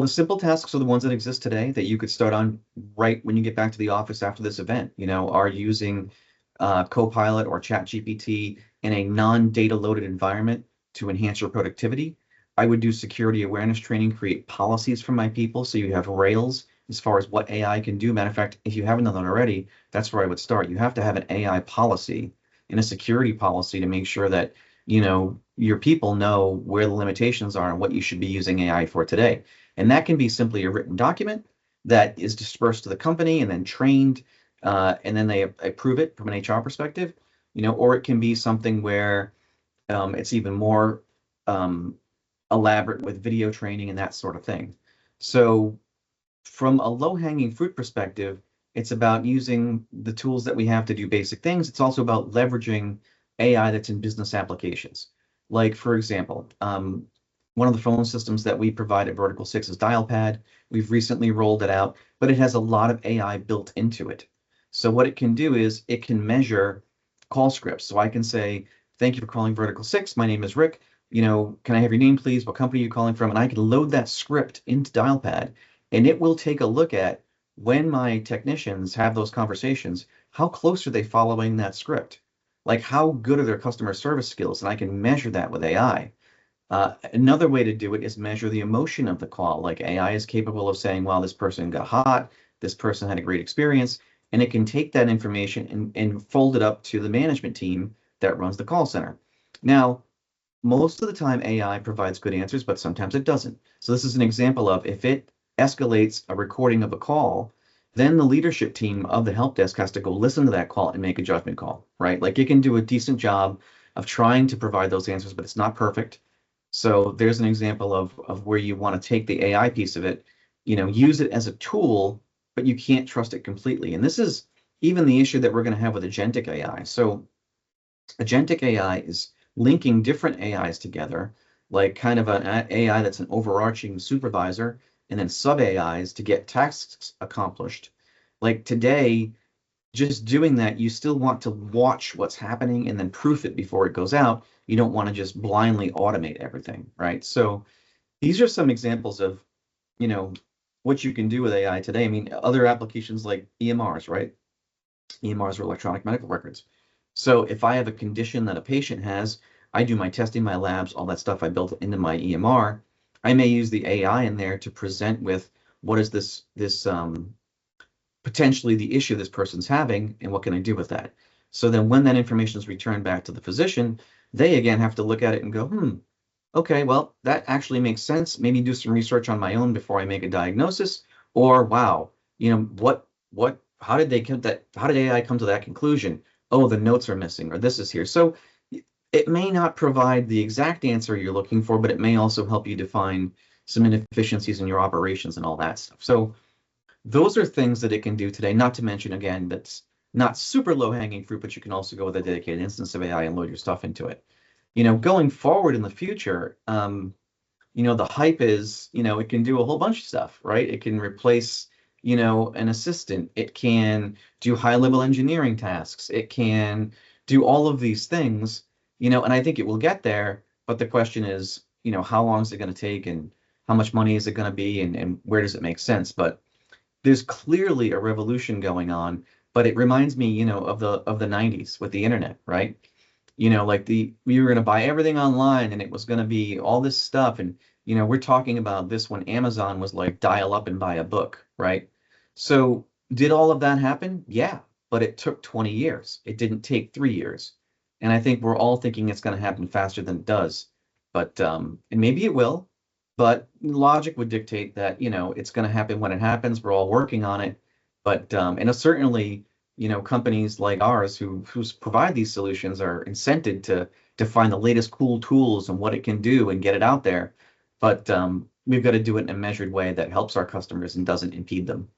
The simple tasks are the ones that exist today that you could start on right when you get back to the office after this event. Are using Copilot or ChatGPT in a non-data loaded environment to enhance your productivity. I would do security awareness training, create policies for my people so you have rails as far as what AI can do. Matter of fact, if you haven't done that already, that's where I would start. You have to have an AI policy and a security policy to make sure that your people know where the limitations are and what you should be using AI for today. And that can be simply a written document that is dispersed to the company and then trained, and then they approve it from an HR perspective, or it can be something where it's even more elaborate with video training and that sort of thing. So from a low-hanging fruit perspective, it's about using the tools that we have to do basic things. It's also about leveraging AI that's in business applications. Like, for example, one of the phone systems that we provide at Vertikal 6 is DialPad. We've recently rolled it out, but it has a lot of AI built into it. So what it can do is it can measure call scripts. So I can say, thank you for calling Vertikal 6. My name is Rick. Can I have your name, please? What company are you calling from? And I can load that script into DialPad, and it will take a look at when my technicians have those conversations, how close are they following that script? Like, how good are their customer service skills? And I can measure that with AI. Another way to do it is measure the emotion of the call. Like, AI is capable of saying, well, this person got hot, this person had a great experience, and it can take that information and fold it up to the management team that runs the call center. Now, most of the time AI provides good answers, but sometimes it doesn't. So this is an example of if it escalates a recording of a call, then the leadership team of the help desk has to go listen to that call and make a judgment call, right? Like, it can do a decent job of trying to provide those answers, but it's not perfect. So there's an example of where you want to take the AI piece of it, use it as a tool, but you can't trust it completely. And this is even the issue that we're going to have with agentic AI. So agentic AI is linking different AIs together, like kind of an AI that's an overarching supervisor, and then sub AIs to get tasks accomplished. Like today, just doing that, you still want to watch what's happening and then proof it before it goes out. You don't want to just blindly automate everything, right? So these are some examples of, what you can do with AI today. I mean, other applications like EMRs, right? EMRs are electronic medical records. So if I have a condition that a patient has, I do my testing, my labs, all that stuff I built into my EMR. I may use the AI in there to present with what is this potentially the issue this person's having and what can I do with that. So then when that information is returned back to the physician, they again have to look at it and go, okay, well, that actually makes sense. Maybe do some research on my own before I make a diagnosis. Or wow, how did AI come to that conclusion? Oh, the notes are missing, or this is here. So it may not provide the exact answer you're looking for, but it may also help you define some inefficiencies in your operations and all that stuff. So those are things that it can do today, not to mention, again, that's not super low hanging fruit, but you can also go with a dedicated instance of AI and load your stuff into it. Going forward in the future, the hype is, it can do a whole bunch of stuff, right? It can replace, an assistant. It can do high level engineering tasks. It can do all of these things, and I think it will get there. But the question is, how long is it going to take and how much money is it going to be and where does it make sense? But there's clearly a revolution going on, but it reminds me, of the 90s with the internet, right? Like we were going to buy everything online and it was going to be all this stuff. And, we're talking about this when Amazon was like dial up and buy a book, right? So did all of that happen? Yeah, but it took 20 years. It didn't take 3 years. And I think we're all thinking it's going to happen faster than it does. But, and maybe it will, but logic would dictate that, it's going to happen when it happens. We're all working on it. But, and certainly, companies like ours who provide these solutions are incented to find the latest cool tools and what it can do and get it out there. But we've got to do it in a measured way that helps our customers and doesn't impede them.